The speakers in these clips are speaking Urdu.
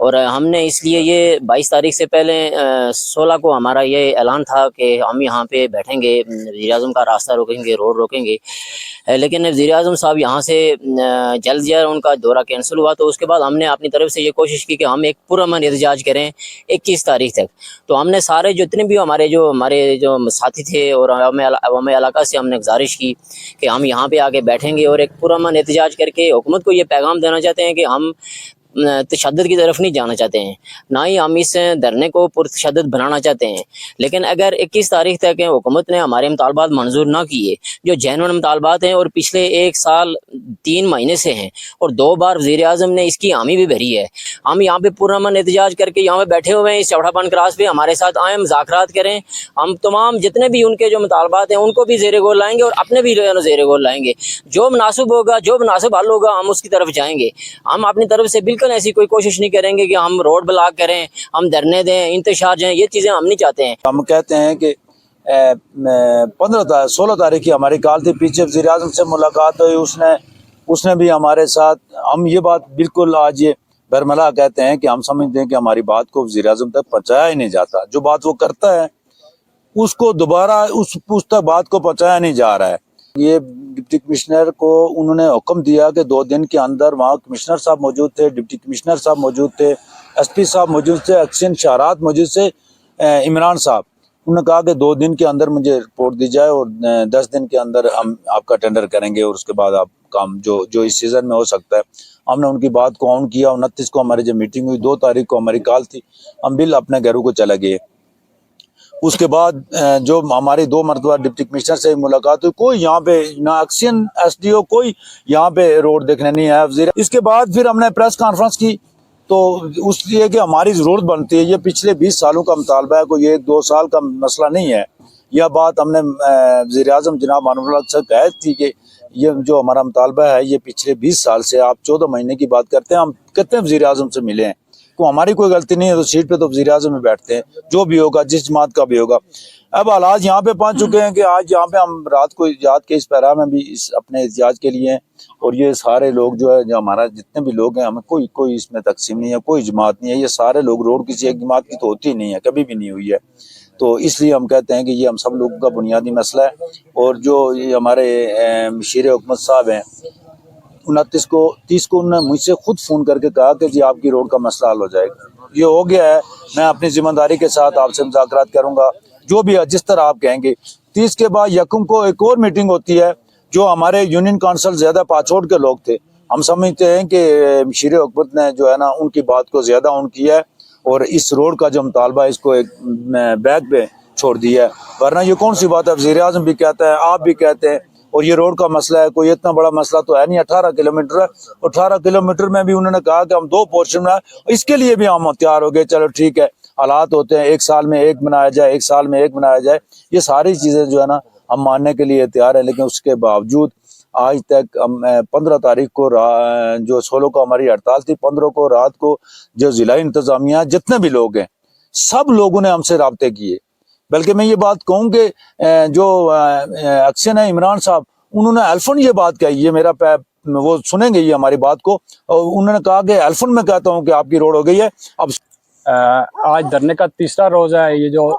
اور ہم نے اس لیے یہ 22 تاریخ سے پہلے 16 کو ہمارا یہ اعلان تھا کہ ہم یہاں پہ بیٹھیں گے، وزیر اعظم کا راستہ روکیں گے، روڈ روکیں گے، لیکن وزیر اعظم صاحب یہاں سے جلد جلد ان کا دورہ کینسل ہوا، تو اس کے بعد ہم نے اپنی طرف سے یہ کوشش کی کہ ہم ایک پرامن احتجاج کریں 21 تاریخ تک۔ تو ہم نے سارے جتنے بھی ہمارے جو ساتھی تھے اور عوام علاقہ سے ہم نے گزارش کی کہ ہم یہاں پہ آ کے بیٹھیں گے اور ایک پرامن احتجاج کر کے حکومت کو یہ پیغام دینا چاہتے ہیں کہ ہم تشدد کی طرف نہیں جانا چاہتے ہیں، نہ ہی ہم اس دھرنے کو پرتشدد بنانا چاہتے ہیں، لیکن اگر 21 تاریخ تک حکومت نے ہمارے مطالبات منظور نہ کیے، جو جینوئن مطالبات ہیں اور پچھلے 1 سال 3 مہینے سے ہیں اور 2 بار وزیر اعظم نے اس کی حامی بھی بھری ہے، ہم یہاں پہ پرامن احتجاج کر کے یہاں پہ بیٹھے ہوئے ہیں، اس چپڑا بان کراس پہ ہمارے ساتھ آئیں، مذاکرات کریں، ہم تمام جتنے بھی ان کے جو مطالبات ہیں ان کو بھی زیر غور لائیں گے اور اپنے بھی زیر غور لائیں گے، جو مناسب ہوگا، جو مناسب حل ہوگا ہم اس کی طرف جائیں گے۔ ہم اپنی طرف سے بالکل ایسی کوئی کوشش نہیں کریں گے کہ ہم روڈ بلاک کریں، ہم دھرنے دیں، انتشار جائیں، یہ چیزیں ہم نہیں چاہتے ہیں۔ ہم کہتے ہیں کہ 16 تاریخ کی ہماری کال تھی، پیچھے وزیر اعظم سے ملاقات ہوئی، اس نے بھی ہمارے ساتھ، ہم یہ بات بالکل آج یہ برملا کہتے ہیں کہ ہم سمجھتے ہیں کہ ہماری بات کو وزیر اعظم تک پہنچایا ہی نہیں جاتا، جو بات وہ کرتا ہے اس کو دوبارہ اس تک بات کو پہنچایا نہیں جا رہا ہے۔ یہ ڈپٹی کمشنر کو انہوں نے حکم دیا کہ 2 دن کے اندر، وہاں کمشنر صاحب موجود تھے، ڈپٹی کمشنر صاحب موجود تھے، ایس پی صاحب موجود تھے، ایکشن شہرات موجود تھے، عمران صاحب، انہوں نے کہا کہ 2 دن کے اندر مجھے رپورٹ دی جائے اور 10 دن کے اندر ہم آپ کا ٹینڈر کریں گے اور اس کے بعد آپ کام جو اس سیزن میں ہو سکتا ہے۔ ہم نے ان کی بات کو آن کیا، 29 کو ہماری جب میٹنگ ہوئی، 2 تاریخ کو ہماری کال تھی، ہم بل اپنے گھروں کو چلے گئے۔ اس کے بعد جو ہماری 2 مرتبہ ڈپٹی کمشنر سے ملاقات ہوئی، کوئی یہاں پہ نہ ایکشن ایس ڈی او کوئی یہاں پہ روڈ دیکھنے نہیں آیا وزیر۔ اس کے بعد پھر ہم نے پریس کانفرنس کی، تو اس لیے کہ ہماری ضرورت بنتی ہے، یہ پچھلے 20 سالوں کا مطالبہ ہے، کوئی 1-2 سال کا مسئلہ نہیں ہے۔ یہ بات ہم نے وزیر اعظم جناب انور اللہ سے کہی تھی کہ یہ جو ہمارا مطالبہ ہے یہ پچھلے 20 سال سے، آپ 14 مہینے کی بات کرتے ہیں، ہم کتنے وزیر اعظم سے ملے ہیں، ہماری کوئی غلطی نہیں ہے تو سیٹ پہ تو وزیر اعظم میں بیٹھتے ہیں، جو بھی ہوگا جس جماعت کا بھی ہوگا۔ اب حالات یہاں پہ پہنچ چکے ہیں کہ آج یہاں پہ ہم رات کو احتجاج کے اس پیرا میں بھی اپنے احتجاج کے لیے ہیں، اور یہ سارے لوگ جو ہے، جو ہمارا جتنے بھی لوگ ہیں، ہمیں کوئی اس میں تقسیم نہیں ہے، کوئی جماعت نہیں ہے، یہ سارے لوگ روڈ کسی ایک جماعت کی تو ہوتی نہیں ہے، کبھی بھی نہیں ہوئی ہے۔ تو اس لیے ہم کہتے ہیں کہ یہ ہم سب لوگوں کا بنیادی مسئلہ ہے، اور جو یہ ہمارے مشیر حکومت صاحب ہیں، 29 کو 30 کو انہوں نے مجھ سے خود فون کر کے کہا کہ جی آپ کی روڈ کا مسئلہ حل ہو جائے گا، یہ ہو گیا ہے، میں اپنی ذمہ داری کے ساتھ آپ سے مذاکرات کروں گا، جو بھی ہے جس طرح آپ کہیں گے۔ 30 کے بعد یکم کو ایک اور میٹنگ ہوتی ہے، جو ہمارے یونین کونسل زیادہ پاچوڑ کے لوگ تھے، ہم سمجھتے ہیں کہ مشیر حکومت نے جو ہے نا ان کی بات کو زیادہ آن کیا ہے، اور اس روڈ کا جو مطالبہ ہے اس کو ایک بیک پہ چھوڑ دیا ہے، ورنہ یہ کون سی بات ہے، وزیر اعظم بھی کہتا ہے، آپ بھی کہتے ہیں، اور یہ روڈ کا مسئلہ ہے، کوئی اتنا بڑا مسئلہ تو ہے نہیں، 18 کلومیٹر ہے، 18 کلومیٹر میں بھی انہوں نے کہا کہ ہم 2 پورشن میں، اس کے لیے بھی ہم تیار ہو گئے، چلو ٹھیک ہے، حالات ہوتے ہیں، 1 سال میں 1 بنایا جائے، 1 سال میں 1 بنایا جائے، یہ ساری چیزیں جو ہے نا ہم ماننے کے لیے تیار ہیں، لیکن اس کے باوجود آج تک ہم 15 تاریخ کو جو 16 کو ہماری ہڑتال تھی، 15 کو رات کو جو ضلع انتظامیہ جتنے بھی لوگ ہیں سب لوگوں نے ہم سے رابطے کیے، بلکہ میں یہ بات کہوں کہ جو ایکشن ہے عمران صاحب، انہوں نے ایلفن یہ بات کہی ہے، میرا وہ سنیں گے یہ ہماری بات کو، اور انہوں نے کہا کہ ایلفن میں کہتا ہوں کہ آپ کی روڈ ہو گئی ہے۔ اب آج دھرنے کا 3را روز ہے، یہ جو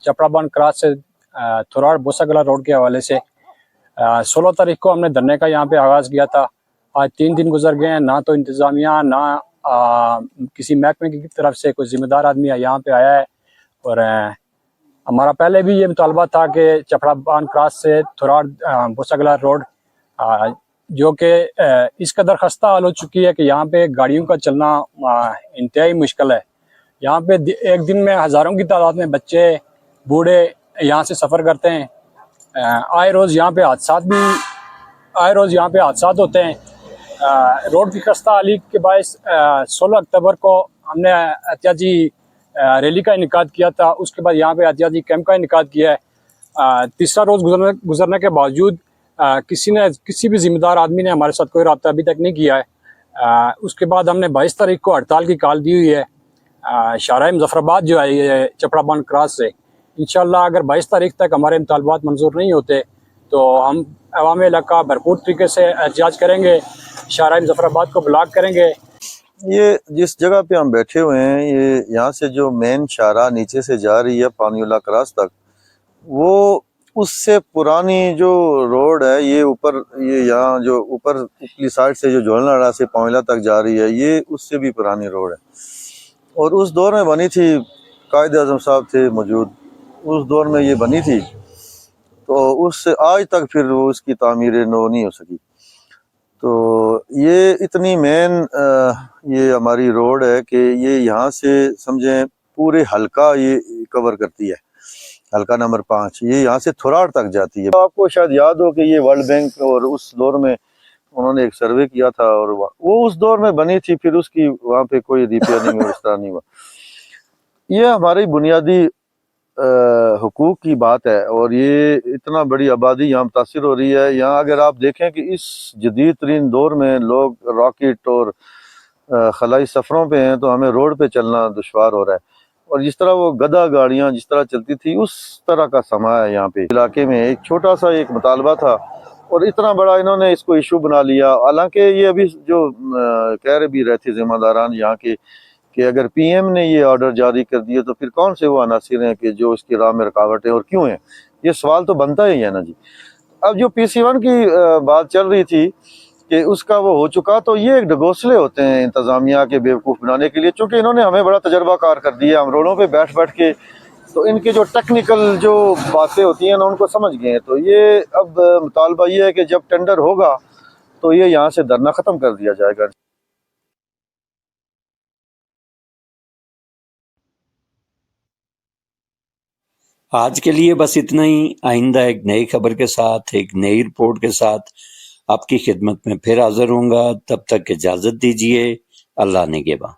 چپڑا بان کراس سے تھوراڑ بوسا گلا روڈ کے حوالے سے 16 تاریخ کو ہم نے دھرنے کا یہاں پہ آغاز کیا تھا۔ آج 3 دن گزر گئے ہیں، نہ تو انتظامیہ نہ کسی محکمے کی طرف سے کوئی ذمہ دار آدمی یہاں پہ آیا ہے، اور ہمارا پہلے بھی یہ مطالبہ تھا کہ چپڑا بان کراس سے تھوراڑ بوسا گلا روڈ جو کہ اس قدر خستہ حال ہو چکی ہے کہ یہاں پہ گاڑیوں کا چلنا انتہائی مشکل ہے۔ یہاں پہ ایک دن میں ہزاروں کی تعداد میں بچے بوڑھے یہاں سے سفر کرتے ہیں، آئے روز یہاں پہ حادثات ہوتے ہیں۔ روڈ کی خستہ حالی کے باعث 16 اکتوبر کو ہم نے احتجاجی ریلی کا انعقاد کیا تھا، اس کے بعد یہاں پہ احتجاجی کیمپ کا انعقاد کیا ہے۔ 3را روز گزرنے کے باوجود کسی بھی ذمہ دار آدمی نے ہمارے ساتھ کوئی رابطہ ابھی تک نہیں کیا ہے۔ اس کے بعد ہم نے 22 تاریخ کو ہڑتال کی کال دی ہوئی ہے شاہراہ مظفر آباد جو ہے یہ چپڑا بان کراس سے۔ انشاءاللہ اگر 22 تاریخ تک ہمارے مطالبات منظور نہیں ہوتے تو ہم عوام علاقہ بھرپور طریقے سے احتجاج کریں گے، شاہراہ مظفر آباد کو بلاک کریں گے۔ یہ جس جگہ پہ ہم بیٹھے ہوئے ہیں، یہ یہاں سے جو مین شاہراہ نیچے سے جا رہی ہے پانی والا کراس تک، وہ اس سے پرانی جو روڈ ہے، یہ اوپر، یہ یہاں جو اوپر اوپرلی سائڈ سے جو جھولن ناڑا سے پانویلا تک جا رہی ہے، یہ اس سے بھی پرانی روڈ ہے، اور اس دور میں بنی تھی، قائد اعظم صاحب تھے موجود، اس دور میں یہ بنی تھی، تو اس سے آج تک پھر وہ اس کی تعمیر نو نہیں ہو سکی۔ تو یہ اتنی مین یہ ہماری روڈ ہے کہ یہ یہاں سے سمجھیں پورے حلقہ یہ کور کرتی ہے، حلقہ نمبر 5، یہ یہاں سے تھوراڑ تک جاتی ہے۔ آپ کو شاید یاد ہو کہ یہ ورلڈ بینک اور اس دور میں انہوں نے ایک سروے کیا تھا، اور وہ اس دور میں بنی تھی، پھر اس کی وہاں پہ کوئی ریپیئرنگ اور اس طرح نہیں ہوا۔ یہ ہماری بنیادی حقوق کی بات ہے، اور یہ اتنا بڑی آبادی یہاں متاثر ہو رہی ہے۔ یہاں اگر آپ دیکھیں کہ اس جدید ترین دور میں لوگ راکٹ اور خلائی سفروں پہ ہیں، تو ہمیں روڈ پہ چلنا دشوار ہو رہا ہے، اور جس طرح وہ گدھا گاڑیاں جس طرح چلتی تھی، اس طرح کا سما ہے یہاں پہ علاقے میں۔ ایک چھوٹا سا ایک مطالبہ تھا، اور اتنا بڑا انہوں نے اس کو ایشو بنا لیا، حالانکہ یہ ابھی جو کہہ رہے بھی رہے تھے ذمہ داران یہاں کے کہ اگر پی ایم نے یہ آرڈر جاری کر دیے تو پھر کون سے وہ عناصر ہیں کہ جو اس کی راہ میں رکاوٹ ہے، اور کیوں ہیں؟ یہ سوال تو بنتا ہی ہے نا جی۔ اب جو PC1 کی بات چل رہی تھی کہ اس کا وہ ہو چکا، تو یہ ایک ڈگوسلے ہوتے ہیں انتظامیہ کے بیوقوف بنانے کے لیے، چونکہ انہوں نے ہمیں بڑا تجربہ کار کر دیا، ہم روڈوں پہ بیٹھ کے تو ان کے جو ٹیکنیکل جو باتیں ہوتی ہیں نا ان کو سمجھ گئے ہیں۔ تو یہ اب مطالبہ یہ ہے کہ جب ٹینڈر ہوگا تو یہ یہاں سے دھرنا ختم کر دیا جائے گا۔ آج کے لیے بس اتنا ہی۔ آئندہ ایک نئی خبر کے ساتھ، ایک نئی رپورٹ کے ساتھ آپ کی خدمت میں پھر حاضر ہوں گا۔ تب تک اجازت دیجیے۔ اللہ نگہباں۔